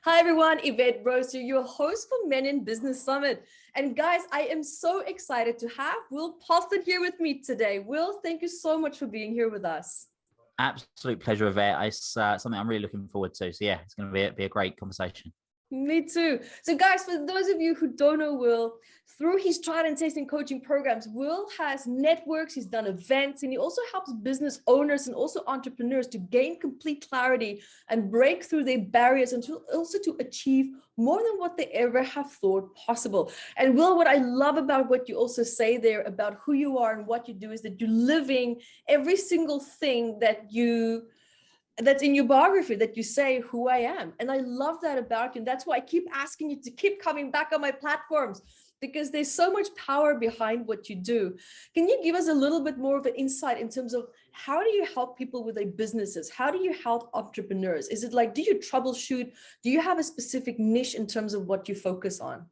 Hi everyone, Evette Rose here, your host for Men in Business Summit. And guys, I am so excited to have Will Polston here with me today. Will, thank you so much for being here with us. Absolute pleasure, Evette. It's something I'm really looking forward to. So yeah, it's going to be a great conversation. Me too. So guys, for those of you who don't know Will, through his trial and testing coaching programs, Will has networks, he's done events, and he also helps business owners and also entrepreneurs to gain complete clarity and break through their barriers and also to achieve more than what they ever have thought possible. And Will, what I love about what you also say there about who you are and what you do is that you're living every single thing that's in your biography, that you say who I am. And I love that about you. And that's why I keep asking you to keep coming back on my platforms, because there's so much power behind what you do. Can you give us a little bit more of an insight in terms of how do you help people with their businesses? How do you help entrepreneurs? Is it like, do you troubleshoot? Do you have a specific niche in terms of what you focus on?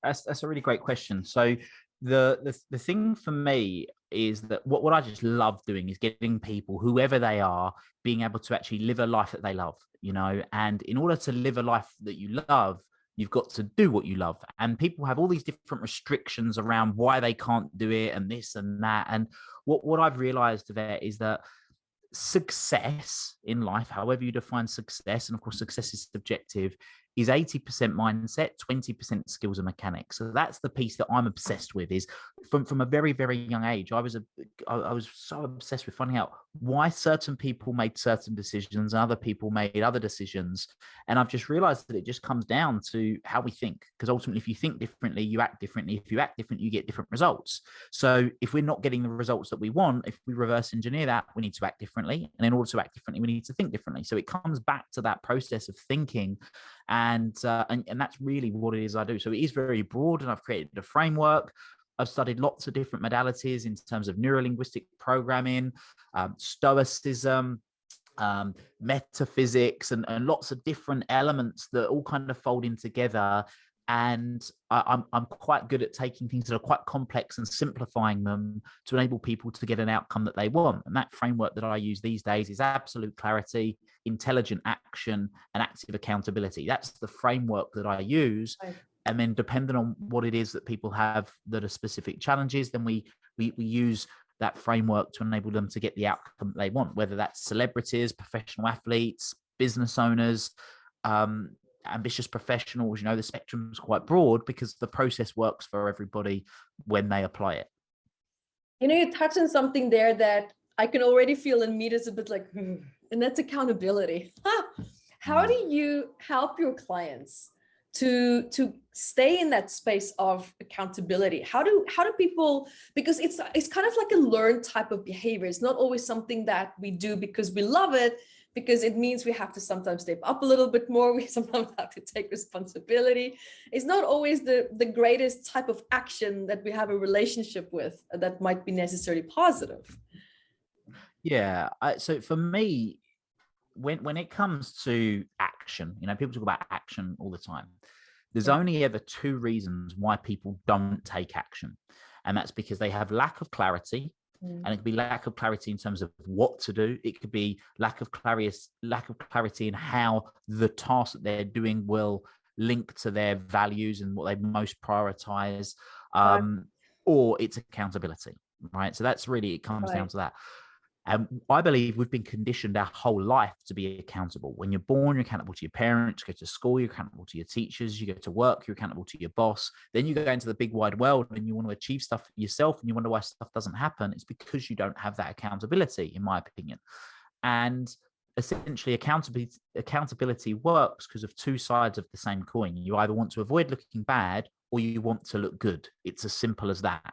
That's a really great question. So the thing for me is that what I just love doing is getting people, whoever they are, being able to actually live a life that they love, and in order to live a life that you love, you've got to do what you love. And people have all these different restrictions around why they can't do it and this and that. And what I've realized of it is that success in life, however you define success, and of course success is subjective, is 80% mindset, 20% skills and mechanics. So that's the piece that I'm obsessed with. Is from a very, very young age, I was so obsessed with finding out why certain people made certain decisions and other people made other decisions. And I've just realized that it just comes down to how we think, because ultimately if you think differently, you act differently. If you act different, you get different results. So if we're not getting the results that we want, if we reverse engineer that, we need to act differently. And in order to act differently, we need to think differently. So it comes back to that process of thinking. And that's really what it is I do. So it is very broad, and I've created a framework. I've studied lots of different modalities in terms of neurolinguistic programming, stoicism, metaphysics, and lots of different elements that all kind of fold in together. And I'm quite good at taking things that are quite complex and simplifying them to enable people to get an outcome that they want. And that framework that I use these days is absolute clarity, intelligent action, and active accountability. That's the framework that I use. Right. And then depending on what it is that people have that are specific challenges, then we use that framework to enable them to get the outcome they want, whether that's celebrities, professional athletes, business owners, ambitious professionals. The spectrum is quite broad because the process works for everybody when they apply it. You touched on something there that I can already feel in me is a bit like, and that's accountability. How do you help your clients to stay in that space of accountability? How do people, because it's kind of like a learned type of behavior. It's not always something that we do because we love it, because it means we have to sometimes step up a little bit more. We sometimes have to take responsibility. It's not always the greatest type of action that we have a relationship with that might be necessarily positive. Yeah. So for me, when it comes to action, people talk about action all the time. There's only ever two reasons why people don't take action. And that's because they have lack of clarity. And it could be lack of clarity in terms of what to do. It could be lack of clarity in how the task that they're doing will link to their values and what they most prioritize, or it's accountability, right? So that's really, it comes down to that. And I believe we've been conditioned our whole life to be accountable. When you're born, you're accountable to your parents, you go to school, you're accountable to your teachers, you go to work, you're accountable to your boss. Then you go into the big wide world and you want to achieve stuff yourself and you wonder why stuff doesn't happen. It's because you don't have that accountability, in my opinion. And essentially accountability works because of two sides of the same coin. You either want to avoid looking bad or you want to look good. It's as simple as that,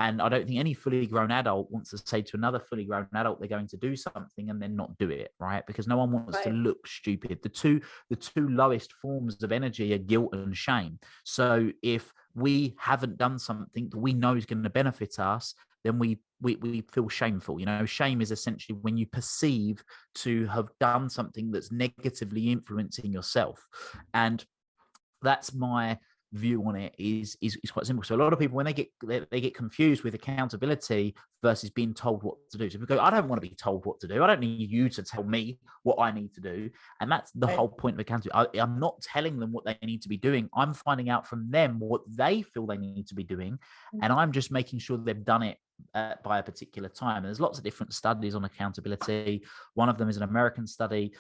And I don't think any fully grown adult wants to say to another fully grown adult they're going to do something and then not do it, right? Because no one wants to look stupid. The two lowest forms of energy are guilt and shame. So if we haven't done something that we know is going to benefit us, then we feel shameful. Shame is essentially when you perceive to have done something that's negatively influencing yourself. And that's my view on it is quite simple. So a lot of people, when they get confused with accountability versus being told what to do. So because I don't want to be told what to do. I don't need you to tell me what I need to do. And that's the whole point of accountability. I'm not telling them what they need to be doing. I'm finding out from them what they feel they need to be doing. And I'm just making sure they've done it by a particular time. And there's lots of different studies on accountability. One of them is an American study.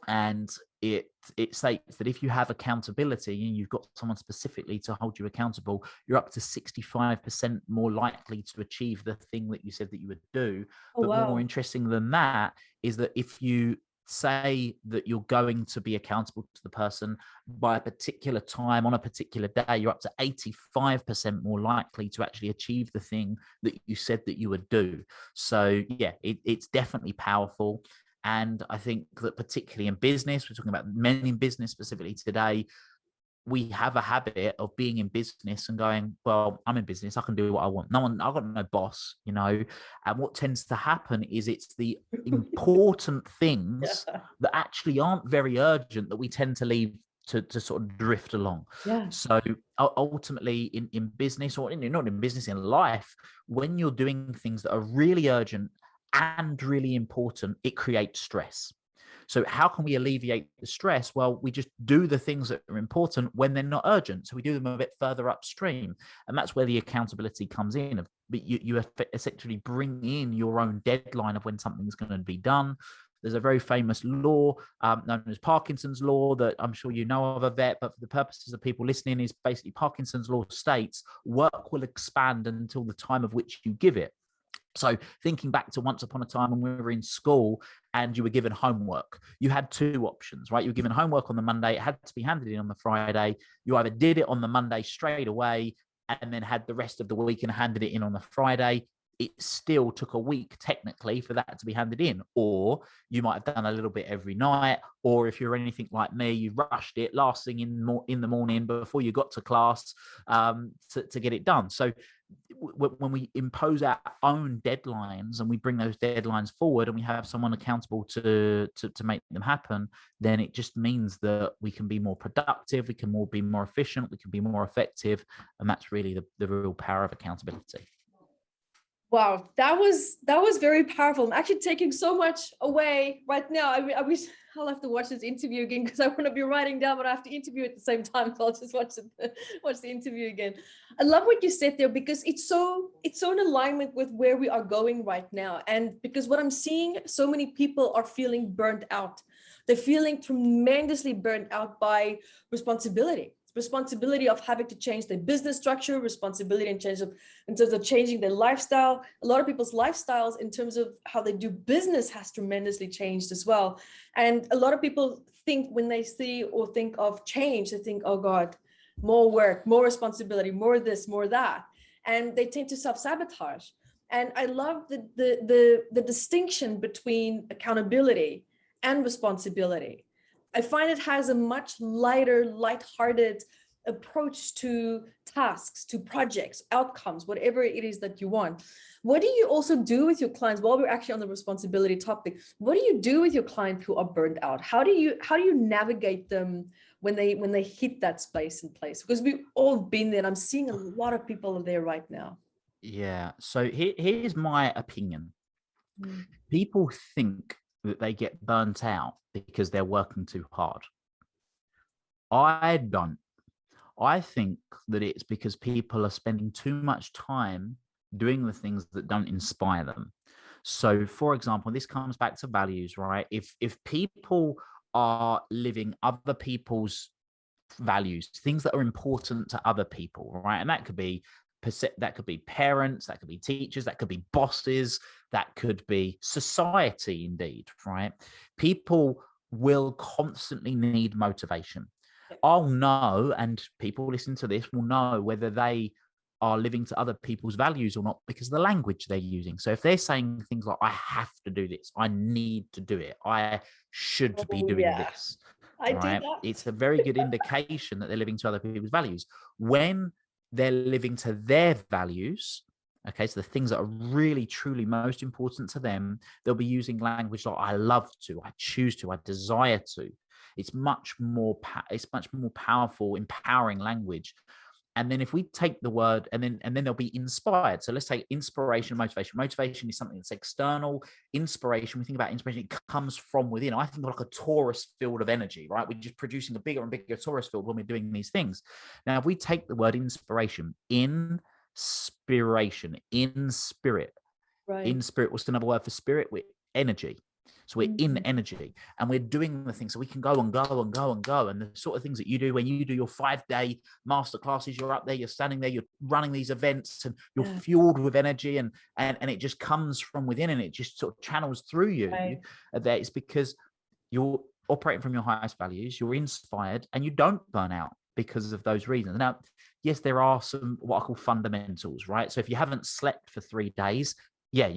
And it states that if you have accountability and you've got someone specifically to hold you accountable, you're up to 65% more likely to achieve the thing that you said that you would do. But more interesting than that is that if you say that you're going to be accountable to the person by a particular time on a particular day, you're up to 85% more likely to actually achieve the thing that you said that you would do. So yeah, it's definitely powerful. And I think that particularly in business, we're talking about men in business specifically today, we have a habit of being in business and going, well, I'm in business, I can do what I want. I've got no boss, you know. And what tends to happen is it's the important things that actually aren't very urgent that we tend to leave to sort of drift along. So ultimately in business, or not in business, in life, when you're doing things that are really urgent and really important, it creates stress. So how can we alleviate the stress? Well, we just do the things that are important when they're not urgent. So we do them a bit further upstream. And that's where the accountability comes in. But you essentially bring in your own deadline of when something's going to be done. There's a very famous law known as Parkinson's law that I'm sure you know of, Evette, but for the purposes of people listening, is basically Parkinson's law states work will expand until the time of which you give it. So thinking back to once upon a time when we were in school and you were given homework, you had two options, right? You were given homework on the Monday, it had to be handed in on the Friday. You either did it on the Monday straight away and then had the rest of the week and handed it in on the Friday. It still took a week technically for that to be handed in, or you might have done a little bit every night, or if you're anything like me, you rushed it last thing in the morning before you got to class to get it done. So when we impose our own deadlines and we bring those deadlines forward and we have someone accountable to make them happen, then it just means that we can be more productive, we can be more efficient, we can be more effective. And that's really the real power of accountability. Wow, that was very powerful. I'm actually taking so much away right now. I wish I'll have to watch this interview again because I want to be writing down, but I have to interview at the same time. So I'll just watch the interview again. I love what you said there because it's so in alignment with where we are going right now. And because what I'm seeing, so many people are feeling burnt out. They're feeling tremendously burnt out by responsibility of having to change their business structure, responsibility in terms of changing their lifestyle. A lot of people's lifestyles in terms of how they do business has tremendously changed as well. And a lot of people think when they see or think of change, they think, oh God, more work, more responsibility, more this, more that. And they tend to self-sabotage. And I love the distinction between accountability and responsibility. I find it has a much lighter, lighthearted approach to tasks, to projects, outcomes, whatever it is that you want. What do you also do with your clients while we're actually on the responsibility topic? What do you do with your clients who are burned out? How do you navigate them when they hit that space and place? Because we've all been there, and I'm seeing a lot of people there right now. Yeah. So here's my opinion. People think that they get burnt out because they're working too hard. I don't. I think that it's because people are spending too much time doing the things that don't inspire them. So, for example, this comes back to values, right? If people are living other people's values, things that are important to other people, right? And that could be parents, that could be teachers, that could be bosses, that could be society indeed, right? People will constantly need motivation. I'll know, and people listening to this will know whether they are living to other people's values or not because of the language they're using. So if they're saying things like, I have to do this, I need to do it, I should be doing this, right? It's a very good indication that they're living to other people's values. When they're living to their values, Okay, so the things that are really, truly most important to them, they'll be using language like I love to, I choose to, I desire to. It's much more powerful, empowering language. And then if we take the word and then they'll be inspired. So let's say inspiration, motivation. Motivation is something that's external. Inspiration, we think about inspiration, it comes from within. I think of like a torus field of energy, right? We're just producing a bigger and bigger torus field when we're doing these things. Now, if we take the word inspiration, inspiration, in spirit, Right. in spirit, what's another word for spirit? We're energy. So we're in energy and we're doing the things so we can go and go and go and go. And the sort of things that you do when you do your 5-day master classes, you're up there, you're standing there, you're running these events and you're fueled with energy and it just comes from within and it just sort of channels through you. Right. That it's because you're operating from your highest values, you're inspired and you don't burn out because of those reasons. Now, yes, there are some what I call fundamentals, right? So if you haven't slept for 3 days, yeah,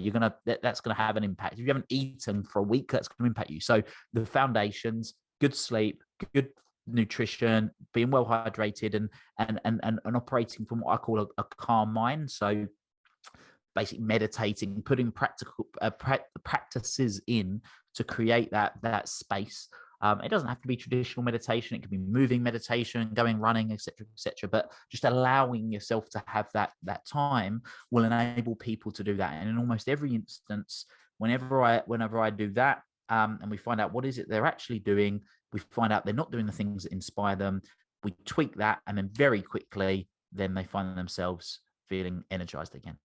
that's gonna have an impact. If you haven't eaten for a week, that's gonna impact you. So the foundations, good sleep, good nutrition, being well hydrated, and operating from what I call a calm mind. So basically meditating, putting practical practices in to create that space. It doesn't have to be traditional meditation. It can be moving meditation, going running, etc., etc. But just allowing yourself to have that time will enable people to do that. And in almost every instance, whenever I do that, and we find out what is it they're actually doing, we find out they're not doing the things that inspire them. We tweak that, and then very quickly, then they find themselves feeling energized again.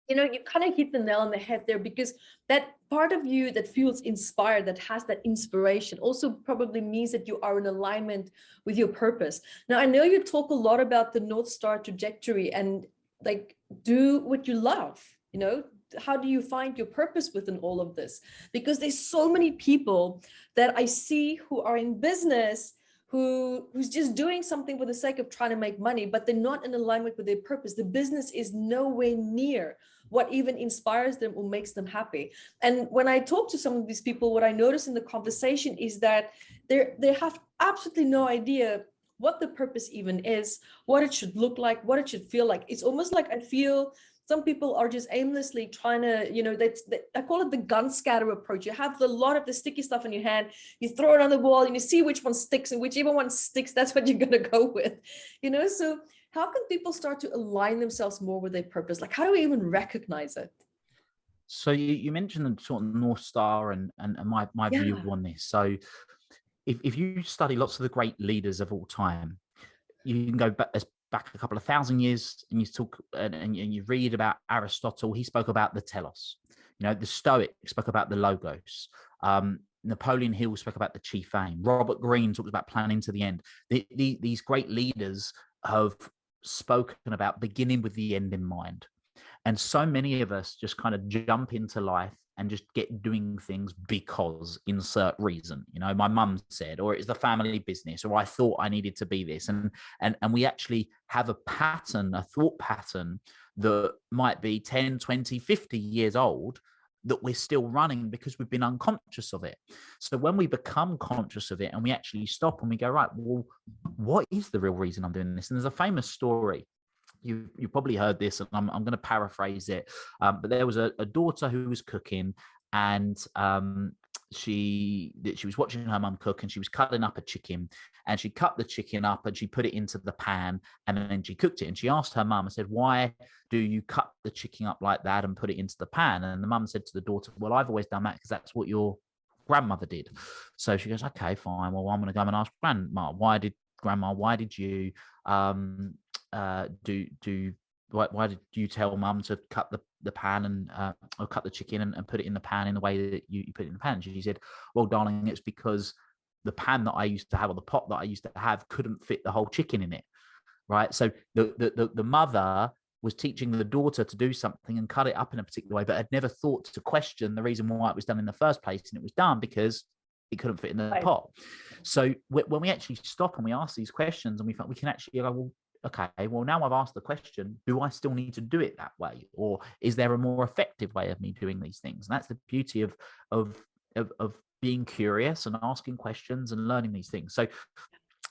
You know, you kind of hit the nail on the head there, because that part of you that feels inspired, that has that inspiration, also probably means that you are in alignment with your purpose. Now, I know you talk a lot about the North Star trajectory and like do what you love, you know. How do you find your purpose within all of this? Because there's so many people that I see who are in business who's just doing something for the sake of trying to make money, but they're not in alignment with their purpose. The business is nowhere near what even inspires them or makes them happy. And when I talk to some of these people, what I notice in the conversation is that they have absolutely no idea what the purpose even is, what it should look like, what it should feel like. It's almost like I feel some people are just aimlessly trying to, you know, I call it the gun scatter approach. You have a lot of the sticky stuff in your hand, you throw it on the wall and you see which one sticks, and whichever one sticks, that's what you're going to go with, you know? So how can people start to align themselves more with their purpose? Like, how do we even recognize it? So you mentioned the sort of North Star and my view on this. So if you study lots of the great leaders of all time, you can go back a couple of thousand years and you talk and you read about Aristotle. He spoke about the telos. You know, the Stoics spoke about the logos. Napoleon Hill spoke about the chief aim. Robert Greene talks about planning to the end. These great leaders have spoken about beginning with the end in mind. And so many of us just kind of jump into life and just get doing things because insert reason. You know, my mum said, or it's the family business, or I thought I needed to be this. And we actually have a pattern, a thought pattern that might be 10, 20, 50 years old that we're still running because we've been unconscious of it. So when we become conscious of it and we actually stop and we go, right, well, what is the real reason I'm doing this? And there's a famous story. You probably heard this, and I'm going to paraphrase it. But there was a daughter who was cooking, and she was watching her mum cook, and she was cutting up a chicken, and she cut the chicken up and she put it into the pan, and then she cooked it. And she asked her mum and said, "Why do you cut the chicken up like that and put it into the pan?" And the mum said to the daughter, "Well, I've always done that because that's what your grandmother did." So she goes, "Okay, fine. Well, I'm going to go and ask grandma. Why did you why did you tell mum to cut the pan and or cut the chicken and put it in the pan in the way that you put it in the pan?" She said, "Well, darling, it's because the pan that I used to have, or the pot that I used to have, couldn't fit the whole chicken in it." Right. So the mother was teaching the daughter to do something and cut it up in a particular way, but had never thought to question the reason why it was done in the first place. And it was done because it couldn't fit in the pot. So when we actually stop and we ask these questions, and we can actually go, well, okay, well, now I've asked the question, do I still need to do it that way? Or is there a more effective way of me doing these things? And that's the beauty of being curious and asking questions and learning these things. So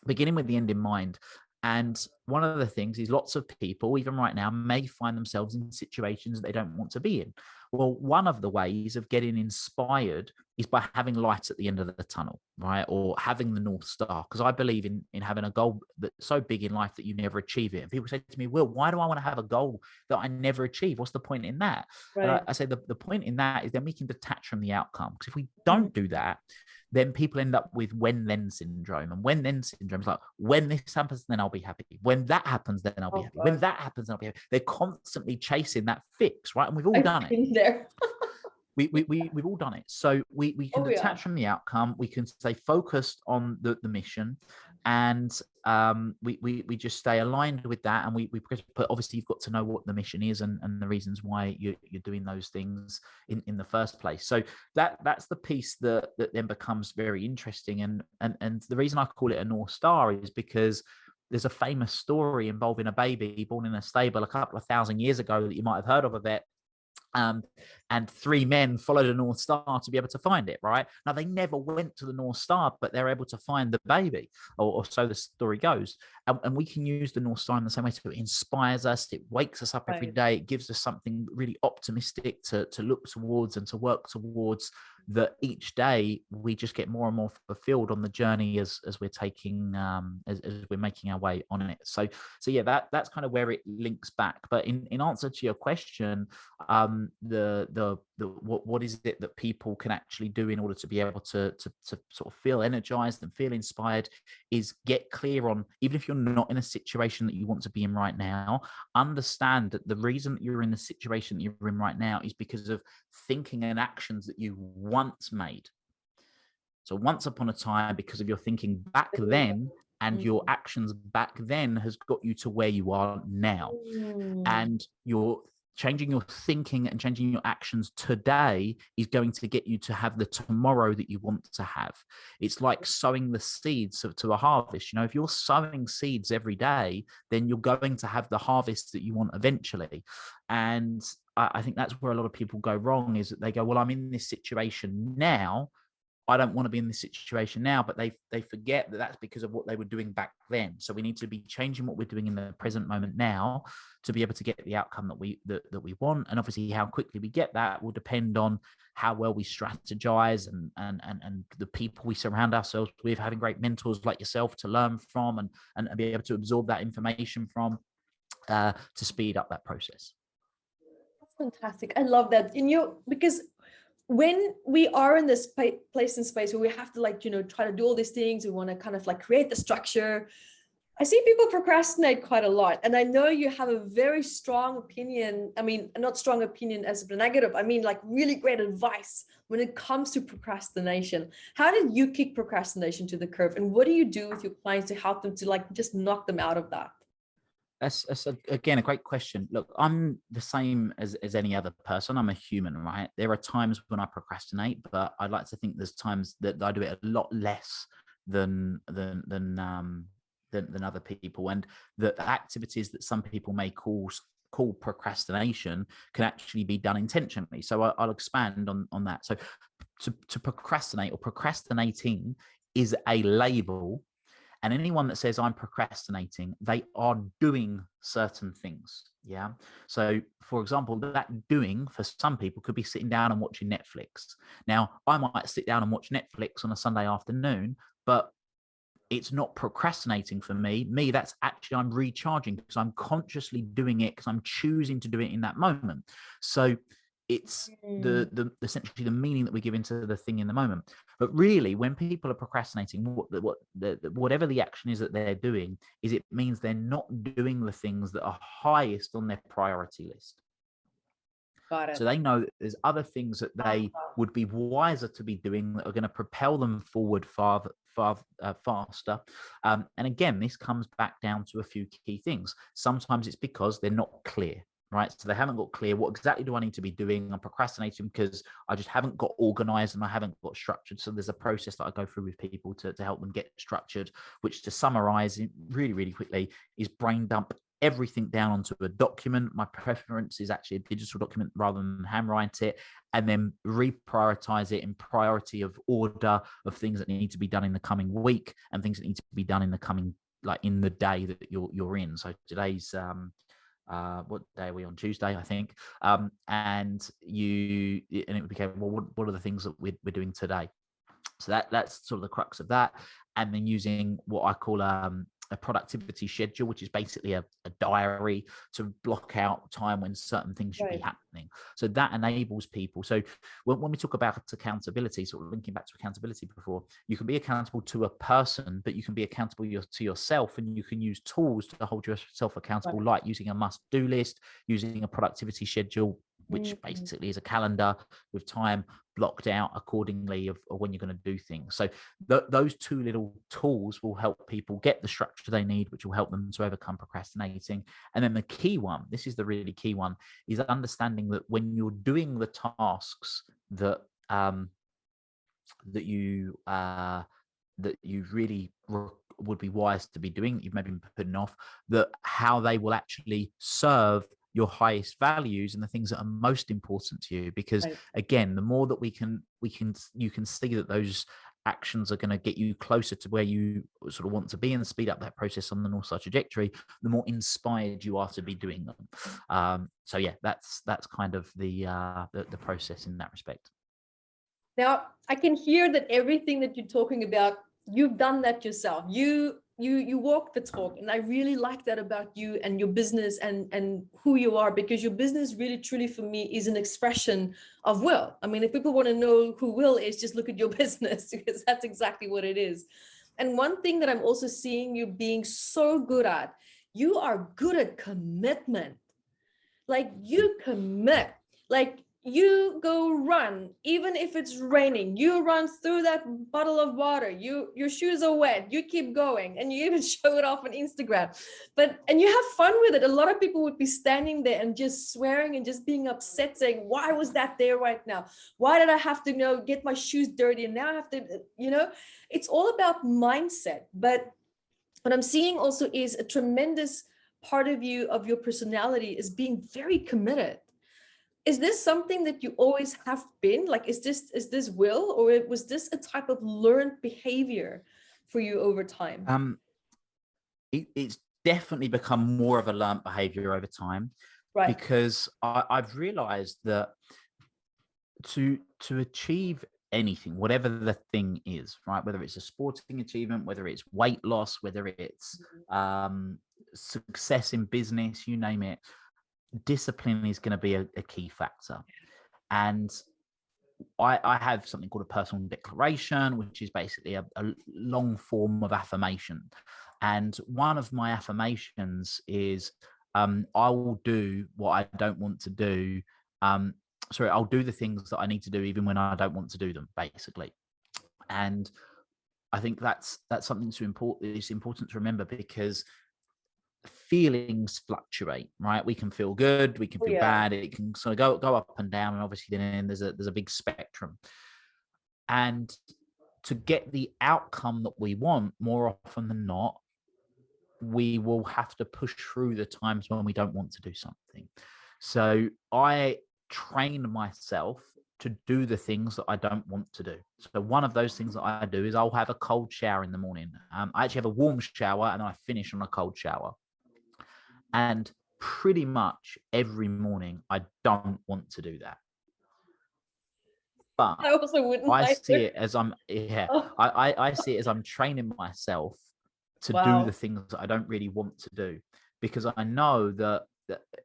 beginning with the end in mind, And one of the things is lots of people, even right now, may find themselves in situations they don't want to be in. Well, one of the ways of getting inspired is by having light at the end of the tunnel, right? Or having the North Star. Because I believe in having a goal that's so big in life that you never achieve it. And people say to me, Will, why do I want to have a goal that I never achieve? What's the point in that? Right. And I say the point in that is then we can detach from the outcome. Because if we don't do that, then people end up with when-then syndrome. And when-then syndrome is like, when this happens, then I'll be happy. When that happens, then I'll be happy. When that happens, then I'll be happy. They're constantly chasing that fix, right? And we've all done it. There. We've all done it. So we can detach from the outcome. We can stay focused on the mission, and we just stay aligned with that. And but obviously you've got to know what the mission is and the reasons why you're doing those things in the first place. So that's the piece that then becomes very interesting. And the reason I call it a North Star is because there's a famous story involving a baby born in a stable a couple of thousand years ago that you might have heard of, Evette. And three men followed a North Star to be able to find it, right? Now, they never went to the North Star, but they're able to find the baby, or so the story goes. And we can use the North Star in the same way. So it inspires us, it wakes us up every day, it gives us something really optimistic to look towards and to work towards, that each day we just get more and more fulfilled on the journey as we're taking as we're making our way on it. So yeah, that's kind of where it links back. But in answer to your question, what is it that people can actually do in order to be able to sort of feel energized and feel inspired, is get clear on, even if you're not in a situation that you want to be in right now, understand that the reason that you're in the situation that you're in right now is because of thinking and actions that you once made. So once upon a time, because of your thinking back then and your actions back then, has got you to where you are now. And you're changing your thinking and changing your actions today is going to get you to have the tomorrow that you want to have. It's like sowing the seeds to a harvest. You know, if you're sowing seeds every day, then you're going to have the harvest that you want eventually. And I think that's where a lot of people go wrong, is that they go, well, I'm in this situation now, I don't want to be in this situation now, but they forget that that's because of what they were doing back then. So we need to be changing what we're doing in the present moment now to be able to get the outcome that we want. And obviously how quickly we get that will depend on how well we strategize and the people we surround ourselves with, having great mentors like yourself to learn from and be able to absorb that information from, to speed up that process. That's fantastic. I love that. Because when we are in this place and space where we have to try to do all these things, we want to kind of create the structure. I see people procrastinate quite a lot. And I know you have a very strong opinion. I mean, not strong opinion as a negative. I mean, really great advice when it comes to procrastination. How did you kick procrastination to the curb? And what do you do with your clients to help them to just knock them out of that? That's again a great question. Look, I'm the same as any other person. I'm a human, right? There are times when I procrastinate, but I'd like to think there's times that I do it a lot less than other people, and the activities that some people may call procrastination can actually be done intentionally. So I'll expand on that. So to procrastinate or procrastinating is a label. And anyone that says I'm procrastinating, they are doing certain things. Yeah. So for example, that doing for some people could be sitting down and watching Netflix. Now, I might sit down and watch Netflix on a Sunday afternoon, but it's not procrastinating for me. That's actually, I'm recharging because I'm consciously doing it because I'm choosing to do it in that moment. So it's the essentially the meaning that we give into the thing in the moment. But really, when people are procrastinating, whatever the action is that they're doing, is it means they're not doing the things that are highest on their priority list. Got it. So they know that there's other things that they would be wiser to be doing that are going to propel them forward faster. And again, this comes back down to a few key things. Sometimes it's because they're not clear. Right. So they haven't got clear, what exactly do I need to be doing? I'm procrastinating because I just haven't got organized and I haven't got structured. So there's a process that I go through with people to help them get structured, which, to summarize really, really quickly, is brain dump everything down onto a document. My preference is actually a digital document rather than handwrite it, and then reprioritize it in priority of order of things that need to be done in the coming week and things that need to be done in the coming like in the day that you're in. So today's what day are we on? Tuesday, I think. And it would be, okay, well, what are the things that we're doing today? So that's sort of the crux of that. And then using what I call a productivity schedule, which is basically a diary to block out time when certain things should be happening. So that enables people. So when we talk about accountability, sort of linking back to accountability before, you can be accountable to a person, but you can be accountable to yourself, and you can use tools to hold yourself accountable, like using a must-do list, using a productivity schedule, which basically is a calendar with time blocked out accordingly of when you're going to do things. So those two little tools will help people get the structure they need, which will help them to overcome procrastinating. And then the key one, this is the really key one, is understanding that when you're doing the tasks that you really would be wise to be doing, that you've maybe been putting off, that how they will actually serve your highest values and the things that are most important to you. Because again, the more that you can see that those actions are going to get you closer to where you sort of want to be and speed up that process on the North Star trajectory, the more inspired you are to be doing them. So yeah, that's kind of the process in that respect. Now, I can hear that everything that you're talking about, you've done that yourself. You walk the talk, and I really like that about you and your business and who you are, because your business really, truly, for me, is an expression of Will. I mean, if people want to know who Will is, just look at your business, because that's exactly what it is. And one thing that I'm also seeing you being so good at, you are good at commitment. Like, you commit, like you go run, even if it's raining, you run through that bottle of water, your shoes are wet, you keep going, and you even show it off on Instagram, and you have fun with it. A lot of people would be standing there and just swearing and just being upset, saying, why was that there right now? Why did I have to get my shoes dirty, and now I have to, it's all about mindset. But what I'm seeing also is a tremendous part of you, of your personality, is being very committed. Is this something that you always have been? Like, is this Will, or was this a type of learned behavior for you over time? It's definitely become more of a learned behavior over time, because I've realized that to achieve anything, whatever the thing is, right? Whether it's a sporting achievement, whether it's weight loss, whether it's success in business, you name it, discipline is going to be a key factor. And I have something called a personal declaration, which is basically a long form of affirmation. And one of my affirmations is, I will do what I don't want to do. I'll do the things that I need to do even when I don't want to do them, basically. And I think that's something it's important to remember, because feelings fluctuate, right? We can feel good, we can feel bad, it can sort of go up and down, and obviously then there's a big spectrum. And to get the outcome that we want, more often than not, we will have to push through the times when we don't want to do something. So I train myself to do the things that I don't want to do. So one of those things that I do is I'll have a cold shower in the morning. I actually have a warm shower, and then I finish on a cold shower. And pretty much every morning, I don't want to do that. But I also wouldn't. I see it as I see it as I'm training myself to do the things that I don't really want to do, because I know that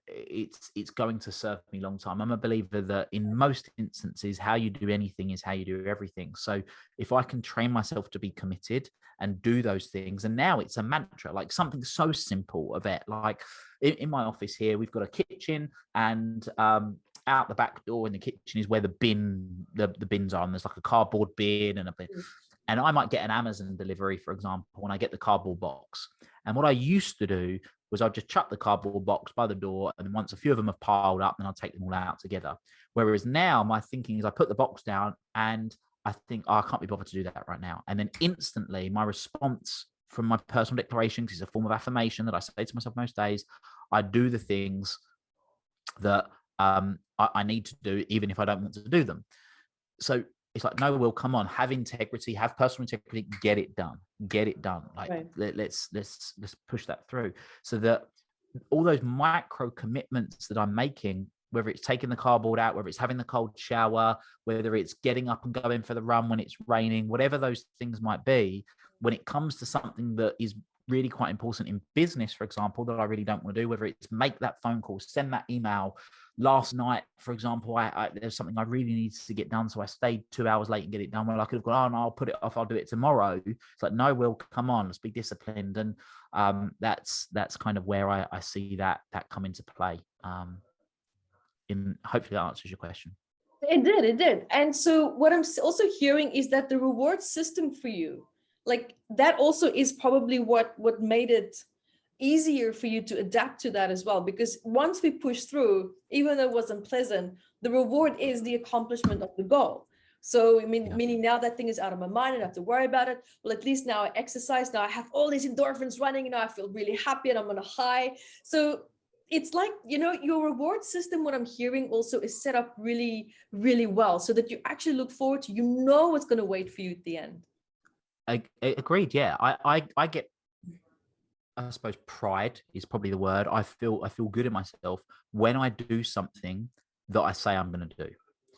it's going to serve me long time. I'm a believer that in most instances, how you do anything is how you do everything. So if I can train myself to be committed and do those things, and now it's a mantra, like something so simple, Evette, like in my office here, we've got a kitchen, and out the back door in the kitchen is where the bins are, and there's like a cardboard bin and a bin. And I might get an Amazon delivery, for example, when I get the cardboard box. And what I used to do was I'd just chuck the cardboard box by the door, and once a few of them have piled up, then I'll take them all out together. Whereas now my thinking is I put the box down and I think, I can't be bothered to do that right now. And then instantly my response from my personal declaration, because it's a form of affirmation that I say to myself most days, I do the things that I need to do, even if I don't want to do them. So it's like, no, Will, come on, have integrity, have personal integrity, get it done. Like, Right. let's push that through, so that all those micro commitments that I'm making, whether it's taking the cardboard out, whether it's having the cold shower, whether it's getting up and going for the run when it's raining, whatever those things might be, when it comes to something that is really quite important in business, for example, that I really don't want to do, whether it's make that phone call, send that email. Last night, for example, there's something I really needed to get done, so I stayed 2 hours late and get it done. Well, I could have gone, oh no, I'll put it off, I'll do it tomorrow. It's like, no, Will, come on, let's be disciplined. And that's kind of where I see that come into play. Hopefully that answers your question. It did. And so what I'm also hearing is that the reward system for you, like that also is probably what made it easier for you to adapt to that as well. Because once we push through, even though it wasn't pleasant, the reward is the accomplishment of the goal. So meaning now that thing is out of my mind, I don't have to worry about it. Well, at least now I exercise. Now I have all these endorphins running, I feel really happy and I'm on a high. So it's like, your reward system, what I'm hearing also is set up really, really well, so that you actually look forward to, what's going to wait for you at the end. I agreed. Yeah. I get, I suppose pride is probably the word. I feel good in myself when I do something that I say I'm going to do.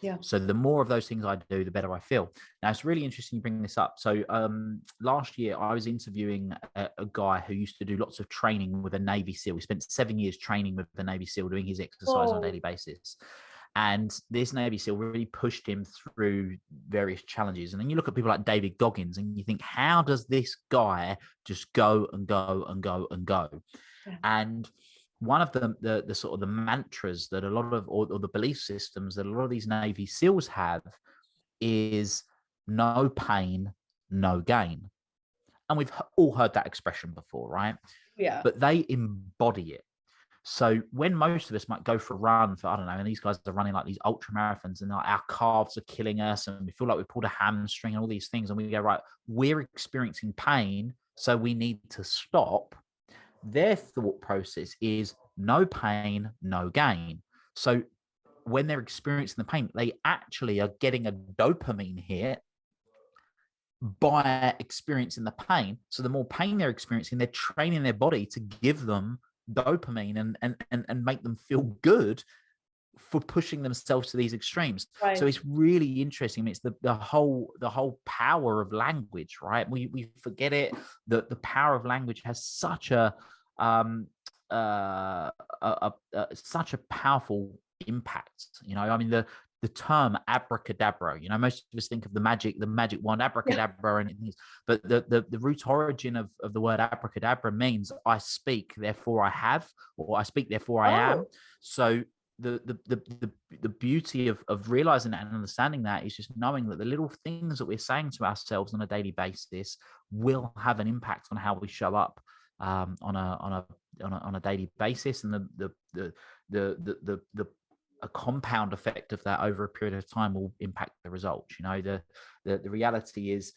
Yeah. So the more of those things I do, the better I feel. Now, it's really interesting you bring this up. So last year I was interviewing a guy who used to do lots of training with a Navy SEAL. He spent 7 years training with the Navy SEAL, doing his exercise on a daily basis. And this Navy SEAL really pushed him through various challenges. And then you look at people like David Goggins and you think, how does this guy just go and go and go and go? Yeah. And one of the sort of the mantras that a lot of, or the belief systems that a lot of these Navy SEALs have is no pain, no gain. And we've all heard that expression before, right? Yeah. But they embody it. So when most of us might go for a run for, I don't know, and these guys are running like these ultra marathons and our calves are killing us and we feel like we pulled a hamstring and all these things, and we go, right, we're experiencing pain, so we need to stop. Their thought process is no pain, no gain. So when they're experiencing the pain, they actually are getting a dopamine hit by experiencing the pain. So the more pain they're experiencing, they're training their body to give them dopamine and make them feel good for pushing themselves to these extremes. Right. So it's really interesting. I mean, it's the whole power of language, right? We forget it, that the power of language has such a such a powerful impact. I mean, the term abracadabra, most of us think of the magic wand, abracadabra, and things, but the root origin of the word abracadabra means I speak, therefore I have, or I speak, therefore I am. So the beauty of realizing that and understanding that is just knowing that the little things that we're saying to ourselves on a daily basis will have an impact on how we show up on a daily basis, and a compound effect of that over a period of time will impact the results. The reality is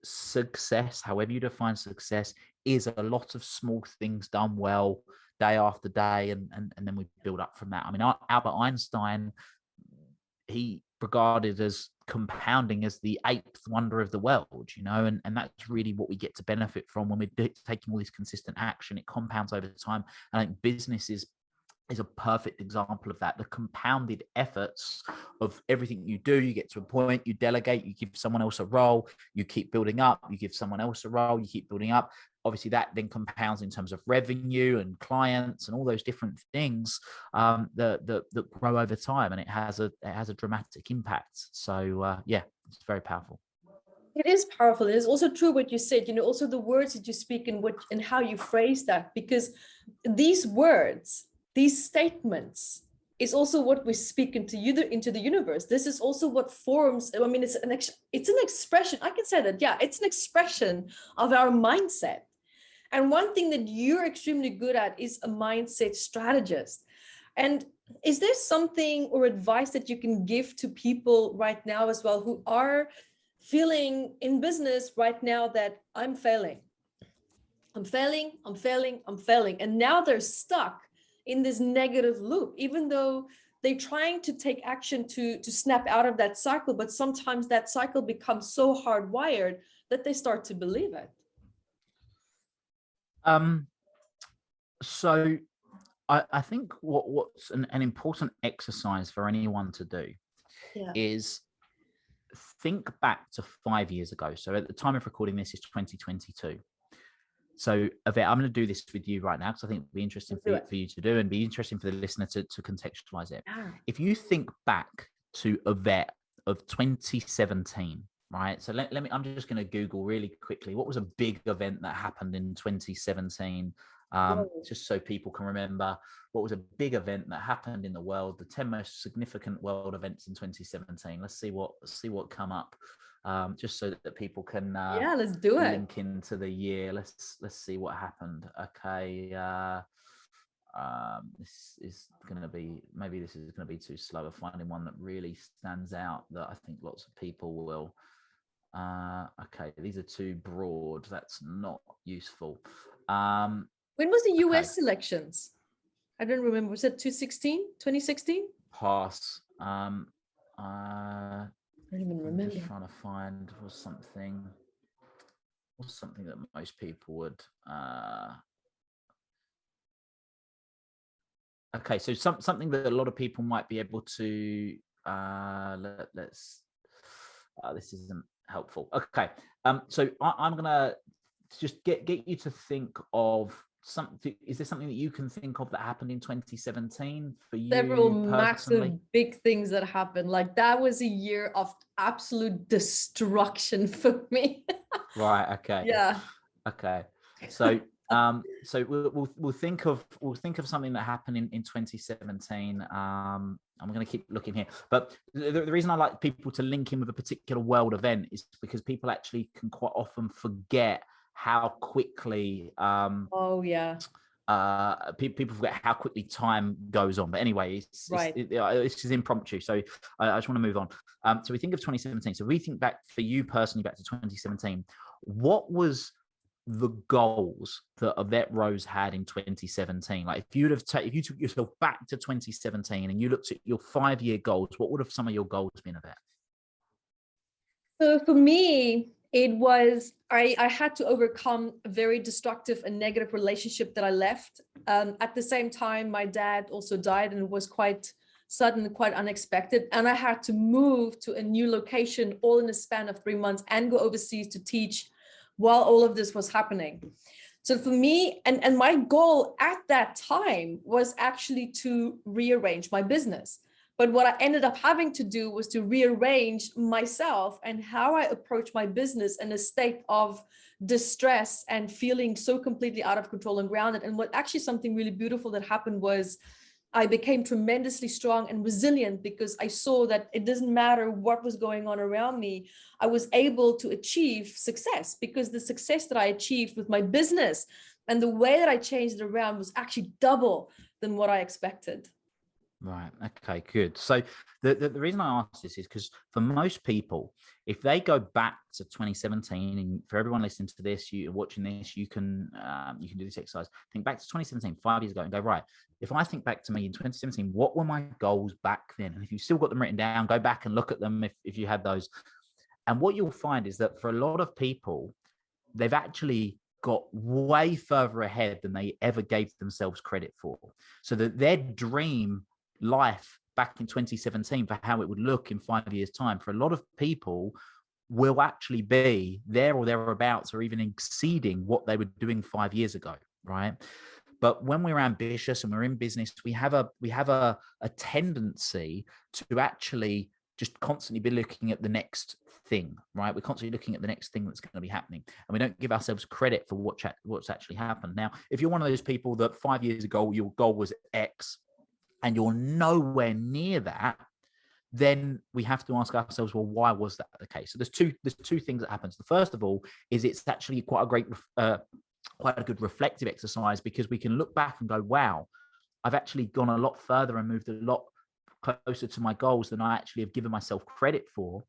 success, however you define success, is a lot of small things done well day after day, and then we build up from that. I mean, Albert Einstein, he regarded as compounding as the eighth wonder of the world, and that's really what we get to benefit from when we're taking all this consistent action. It compounds over time. And I think business is a perfect example of that. The compounded efforts of everything you do, you get to a point, you delegate, you give someone else a role, you keep building up, you give someone else a role, you keep building up. Obviously that then compounds in terms of revenue and clients and all those different things that grow over time, and it has a dramatic impact. So yeah, it's very powerful. It is powerful. It is also true what you said, also the words that you speak and how you phrase that, because these words, these statements is also what we speak into the universe. This is also what forms. I mean, it's an expression. I can say that. Yeah, it's an expression of our mindset. And one thing that you're extremely good at is a mindset strategist. And is there something or advice that you can give to people right now as well who are feeling in business right now that I'm failing, and now they're stuck in this negative loop, even though they're trying to take action to snap out of that cycle, but sometimes that cycle becomes so hardwired that they start to believe it. So I think what's an important exercise for anyone to do is think back to 5 years ago. So at the time of recording this is 2022. So Evette, I'm going to do this with you right now because I think it'd be interesting for you to do, and be interesting for the listener to contextualize it. Yeah. If you think back to Evette of 2017, right? So let me, I'm just going to Google really quickly. What was a big event that happened in 2017? Just so people can remember what was a big event that happened in the world, the 10 most significant world events in 2017. Let's see what come up. Just so that people can let's do it. Link into the year. Let's see what happened. Okay. This is going to be, maybe this is going to be too slow of finding one that really stands out that I think lots of people will. Okay, these are too broad. That's not useful. When was the US elections? I don't remember. Was it 2016? Pass. I don't even remember. I'm just trying to find was something that most people would. Okay, so something that a lot of people might be able to. Let's. This isn't helpful. Okay, so I'm gonna just get you to think of something. Is there something that you can think of that happened in 2017 for you? Several personally? massive big things that happened. Like that was a year of absolute destruction for me. Right. Okay. Yeah. Okay. So so we'll think of something that happened in 2017. I'm going to keep looking here, but the reason I like people to link in with a particular world event is because people actually can quite often forget how quickly people forget how quickly time goes on. But anyway, it's just impromptu, so I just want to move on. So we think of 2017. So we think back for you personally back to 2017. What was the goals that Evette Rose had in 2017? Like if you took yourself back to 2017 and you looked at your 5-year goals, what would have some of your goals been, Evette? So for me, it was, I had to overcome a very destructive and negative relationship that I left. At the same time, my dad also died, and it was quite sudden, quite unexpected. And I had to move to a new location all in a span of 3 months and go overseas to teach while all of this was happening. So for me, and my goal at that time was actually to rearrange my business. But what I ended up having to do was to rearrange myself and how I approach my business in a state of distress and feeling so completely out of control and grounded. And what actually something really beautiful that happened was I became tremendously strong and resilient because I saw that it doesn't matter what was going on around me. I was able to achieve success because the success that I achieved with my business and the way that I changed it around was actually double than what I expected. Right. Okay, good. So the reason I ask this is because for most people, if they go back to 2017, and for everyone listening to this, you watching this, you can do this exercise. Think back to 2017, 5 years ago, and go, right, if I think back to me in 2017, what were my goals back then? And if you've still got them written down, go back and look at them if you had those. And what you'll find is that for a lot of people, they've actually got way further ahead than they ever gave themselves credit for. So that their dream life back in 2017 for how it would look in 5 years' time, for a lot of people, will actually be there or thereabouts, or even exceeding what they were doing 5 years ago, right? But when we're ambitious and we're in business, we have a tendency to actually just constantly be looking at the next thing, right? We're constantly looking at the next thing that's going to be happening, and we don't give ourselves credit for what's actually happened. Now, if you're one of those people that 5 years ago your goal was X, and you're nowhere near that, then we have to ask ourselves, well, why was that the case? So there's two things that happens. The first of all is it's actually quite a good reflective exercise, because we can look back and go, wow, I've actually gone a lot further and moved a lot closer to my goals than I actually have given myself credit for.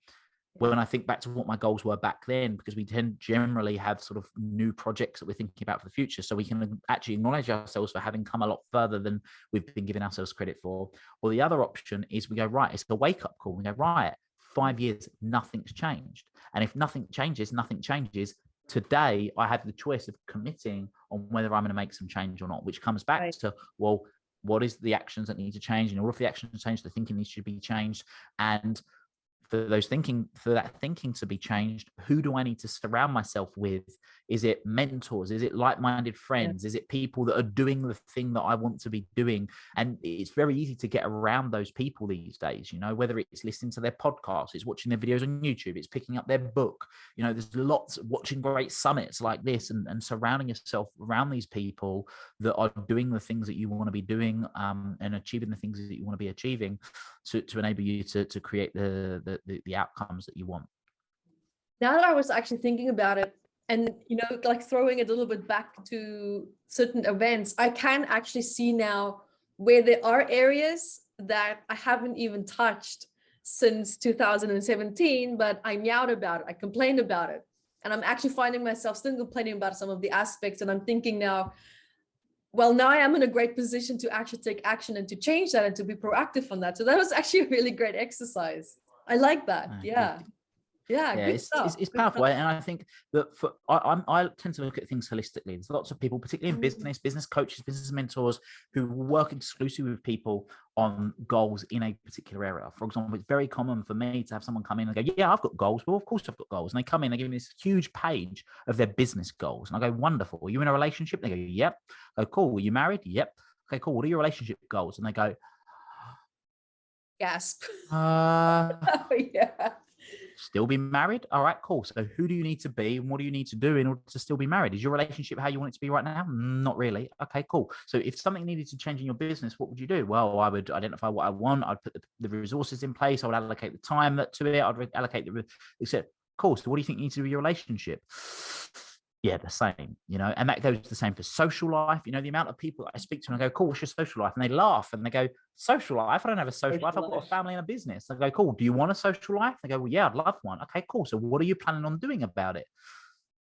when I think back to what my goals were back then, because we tend generally have sort of new projects that we're thinking about for the future. So we can actually acknowledge ourselves for having come a lot further than we've been giving ourselves credit for. Or the other option is we go, right, it's a wake up call. We go, right, 5 years, nothing's changed. And if nothing changes, nothing changes. Today, I have the choice of committing on whether I'm going to make some change or not, which comes back to, well, what is the actions that need to change? And all of the actions change, the thinking needs to be changed. And for that thinking to be changed, who do I need to surround myself with? Is it mentors? Is it like-minded friends? Is it people that are doing the thing that I want to be doing? And it's very easy to get around those people these days, whether it's listening to their podcasts, it's watching their videos on YouTube, it's picking up their book. There's lots of watching great summits like this and surrounding yourself around these people that are doing the things that you want to be doing, and achieving the things that you want to be achieving to enable you to create the outcomes that you want. Now that I was actually thinking about it, and like throwing it a little bit back to certain events, I can actually see now where there are areas that I haven't even touched since 2017, but I meowed about it, I complained about it, and I'm actually finding myself still complaining about some of the aspects. And I'm thinking now, well, now I am in a great position to actually take action and to change that and to be proactive on that. So that was actually a really great exercise. I like that. Yeah. Yeah, good stuff. It's powerful. And I think that I tend to look at things holistically. There's lots of people, particularly in business coaches, business mentors, who work exclusively with people on goals in a particular area. For example, it's very common for me to have someone come in and go, yeah, I've got goals. Well, of course I've got goals. And they come in, they give me this huge page of their business goals. And I go, wonderful. Are you in a relationship? They go, yep. I go, cool. Are you married? Yep. Okay, cool. What are your relationship goals? And they go, gasp. Oh, yeah. Still be married? All right, cool. So who do you need to be and what do you need to do in order to still be married? Is your relationship how you want it to be right now? Not really. Okay, cool. So if something needed to change in your business, what would you do? Well, I would identify what I want. I'd put the resources in place. I would allocate the time to it. I'd allocate except, cool. So what do you think you need to do with your relationship? Yeah, the same, and that goes the same for social life. The amount of people I speak to and I go, cool, what's your social life? And they laugh and they go, social life? I don't have a social life. I've got a family and a business. I go, cool. Do you want a social life? They go, well, yeah, I'd love one. Okay, cool. So what are you planning on doing about it?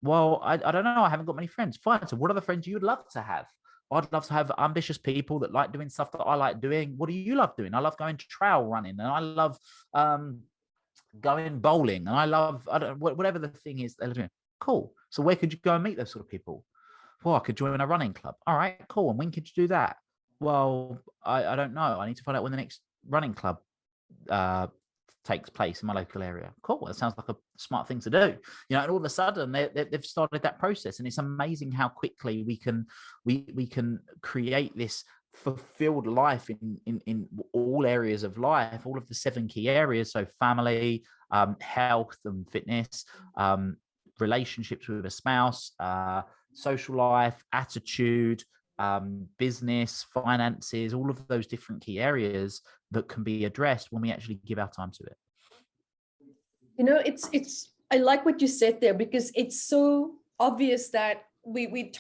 Well, I don't know. I haven't got many friends. Fine. So what are the friends you'd love to have? I'd love to have ambitious people that like doing stuff that I like doing. What do you love doing? I love going to trail running, and I love going bowling, and I love whatever the thing is they're doing. Cool. So where could you go and meet those sort of people? Well, I could join a running club. All right, cool. And when could you do that? Well, I don't know. I need to find out when the next running club takes place in my local area. Cool. That sounds like a smart thing to do. And all of a sudden they've started that process, and it's amazing how quickly we can create this fulfilled life in all areas of life, all of the 7 key areas. So family, health and fitness, relationships with a spouse, social life, attitude, business, finances, all of those different key areas that can be addressed when we actually give our time to it. It's I like what you said there, because it's so obvious that we're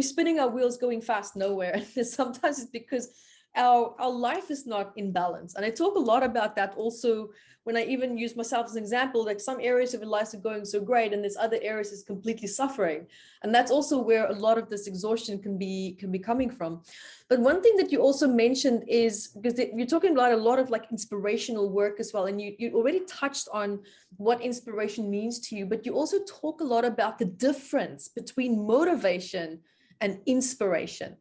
spinning our wheels going fast nowhere. Sometimes it's because our life is not in balance. And I talk a lot about that also when I even use myself as an example, like some areas of your life are going so great and there's other areas is completely suffering. And that's also where a lot of this exhaustion can be coming from. But one thing that you also mentioned is, because you're talking about a lot of like inspirational work as well. And you already touched on what inspiration means to you, but you also talk a lot about the difference between motivation and inspiration.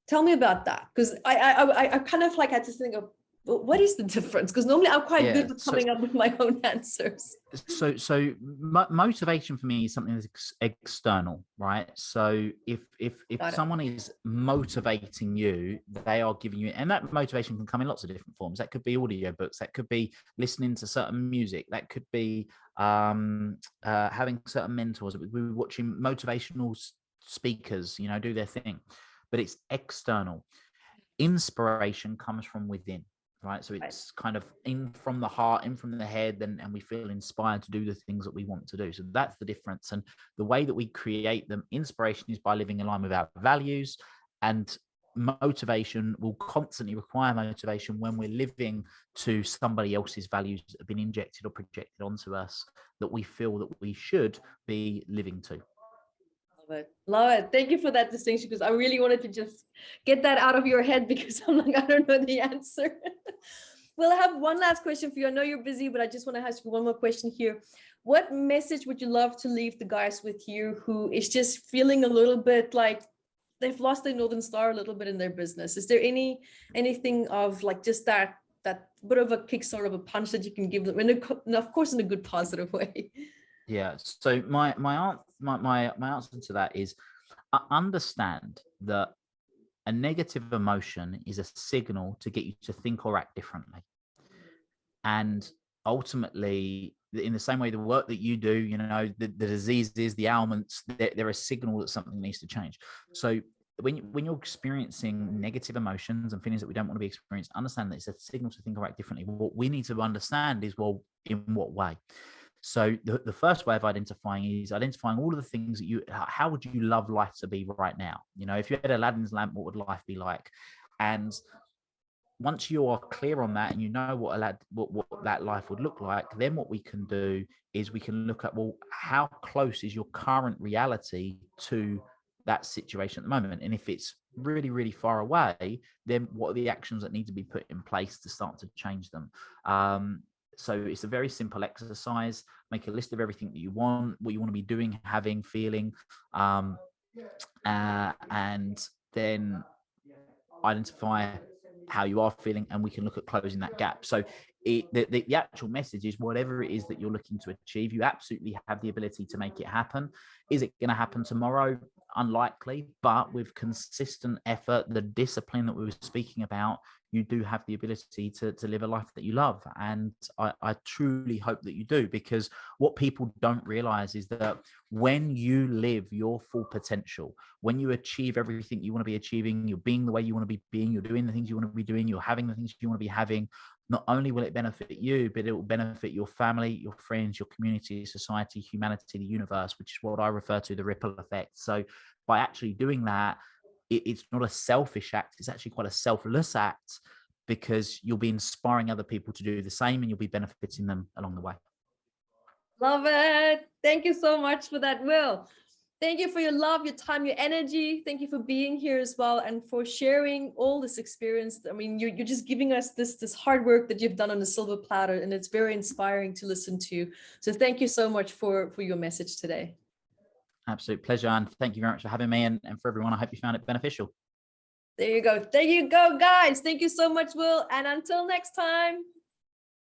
Tell me about that, because I kind of like had to think of, well, what is the difference? Because normally I'm quite good with coming up with my own answers. So motivation for me is something that's external, right? So if someone is motivating you, they are giving you, and that motivation can come in lots of different forms. That could be audio books, that could be listening to certain music, that could be having certain mentors. We were watching motivational speakers, do their thing. But it's external. Inspiration comes from within, right? So it's kind of in from the heart, in from the head, and we feel inspired to do the things that we want to do. So that's the difference. And the way that we create them, inspiration is by living in line with our values. And motivation will constantly require motivation when we're living to somebody else's values that have been injected or projected onto us that we feel that we should be living to. Love it. Love it. Thank you for that distinction, because I really wanted to just get that out of your head, because I'm like, I don't know the answer. Well, I have one last question for you. I know you're busy, but I just want to ask you one more question here. What message would you love to leave the guys with here who is just feeling a little bit like they've lost their Northern Star a little bit in their business? Is there anything of like just that bit of a kick, sort of a punch that you can give them, and of course in a good positive way? Yeah. So my answer to that is, understand that a negative emotion is a signal to get you to think or act differently. And ultimately, in the same way, the work that you do, you know, the diseases, the ailments, they're a signal that something needs to change. So when you're experiencing negative emotions and feelings that we don't want to be experienced, understand that it's a signal to think or act differently. What we need to understand is, well, in what way? So the first way of identifying is identifying all of the things that how would you love life to be right now? You know, if you had Aladdin's lamp, what would life be like? And once you are clear on that and you know what that life would look like, then what we can do is we can look at, well, how close is your current reality to that situation at the moment? And if it's really, really far away, then what are the actions that need to be put in place to start to change them? So it's a very simple exercise. Make a list of everything that you want, what you want to be doing, having, feeling, and then identify how you are feeling, and we can look at closing that gap. So the actual message is, whatever it is that you're looking to achieve, you absolutely have the ability to make it happen. Is it going to happen tomorrow? Unlikely, but with consistent effort, the discipline that we were speaking about, you do have the ability to live a life that you love. And I truly hope that you do, because what people don't realize is that when you live your full potential, when you achieve everything you want to be achieving, you're being the way you want to be being, you're doing the things you want to be doing, you're having the things you want to be having, not only will it benefit you, but it will benefit your family, your friends, your community, society, humanity, the universe, which is what I refer to, the ripple effect. So by actually doing that, it's not a selfish act, it's actually quite a selfless act, because you'll be inspiring other people to do the same and you'll be benefiting them along the way. Love it. Thank you so much for that, Will. Thank you for your love, your time, your energy. Thank you for being here as well, and for sharing all this experience. I mean, you're just giving us this hard work that you've done on a silver platter, and it's very inspiring to listen to. So thank you so much for your message today. Absolute pleasure. And thank you very much for having me. And for everyone, I hope you found it beneficial. There you go. There you go, guys. Thank you so much, Will. And until next time.